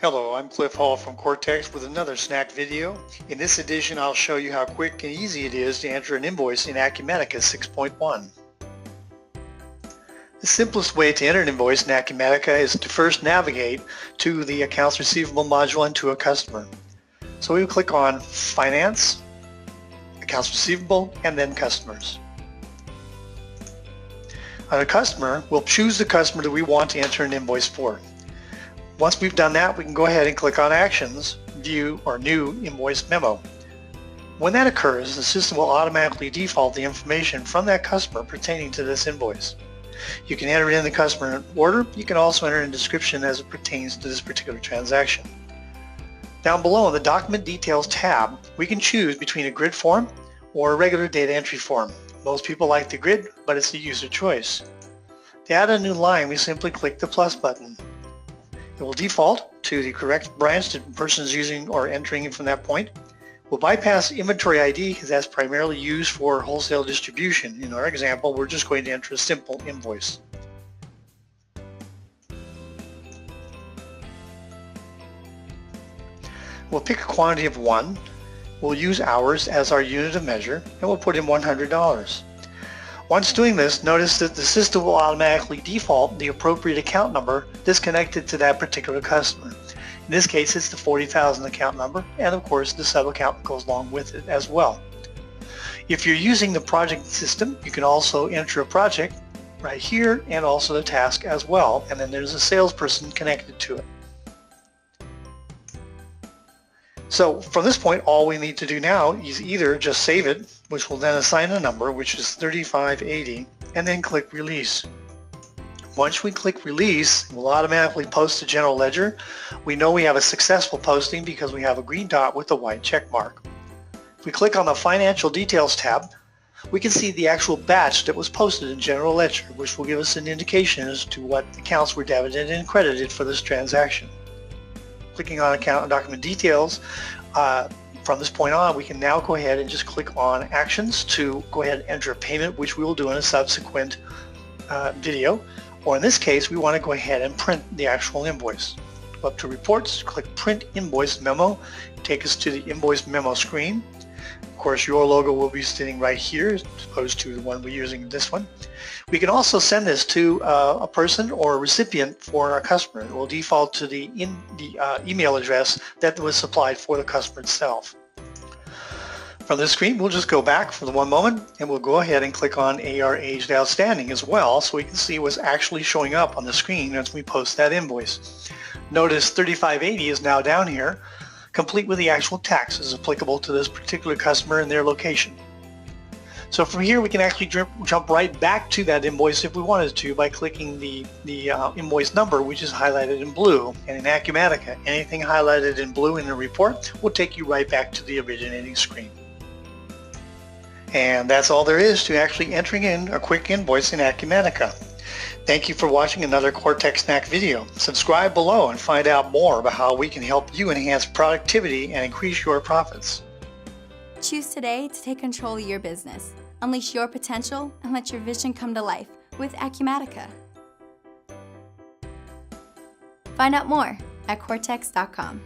Hello, I'm Cliff Hall from Cortex with another snack video. In this edition, I'll show you how quick and easy it is to enter an invoice in Acumatica 6.1. The simplest way to enter an invoice in Acumatica is to first navigate to the Accounts Receivable module and to a customer. So we will click on Finance, Accounts Receivable, and then Customers. On a customer, we'll choose the customer that we want to enter an invoice for. Once we've done that, we can go ahead and click on Actions, View, or New Invoice Memo. When that occurs, the system will automatically default the information from that customer pertaining to this invoice. You can enter in the customer order. You can also enter in a description as it pertains to this particular transaction. Down below in the Document Details tab, we can choose between a grid form or a regular data entry form. Most people like the grid, but it's a user choice. To add a new line, we simply click the plus button. It will default to the correct branch that the person is using or entering from that point. We'll bypass inventory ID because that's primarily used for wholesale distribution. In our example, we're just going to enter a simple invoice. We'll pick a quantity of 1. We'll use hours as our unit of measure, and we'll put in $100. Once doing this, notice that the system will automatically default the appropriate account number that's connected to that particular customer. In this case, it's the 40,000 account number, and of course the sub-account goes along with it as well. If you're using the project system, you can also enter a project right here and also the task as well, and then there's a salesperson connected to it. So from this point, all we need to do now is either just save it, which will then assign a number, which is 3580, and then click Release. Once we click Release, it will automatically post to General Ledger. We know we have a successful posting because we have a green dot with a white check mark. If we click on the Financial Details tab, we can see the actual batch that was posted in General Ledger, which will give us an indication as to what accounts were debited and credited for this transaction. Clicking on Account and Document Details, from this point on, we can now go ahead and just click on Actions to go ahead and enter a payment, which we will do in a subsequent video. Or in this case, we want to go ahead and print the actual invoice. Go up to Reports, click Print Invoice Memo, take us to the Invoice Memo screen. Of course, your logo will be sitting right here as opposed to the one we're using, this one. We can also send this to a person or a recipient for our customer. It will default to the email address that was supplied for the customer itself. From this screen, we'll just go back for the one moment and we'll go ahead and click on AR Aged Outstanding as well so we can see what's actually showing up on the screen as we post that invoice. Notice 3580 is now down here, complete with the actual taxes applicable to this particular customer and their location. So from here we can actually jump right back to that invoice if we wanted to by clicking the invoice number, which is highlighted in blue. And in Acumatica, anything highlighted in blue in the report will take you right back to the originating screen. And that's all there is to actually entering in a quick invoice in Acumatica. Thank you for watching another Cortex Snack video. Subscribe below and find out more about how we can help you enhance productivity and increase your profits. Choose today to take control of your business. Unleash your potential and let your vision come to life with Acumatica. Find out more at cortex.com.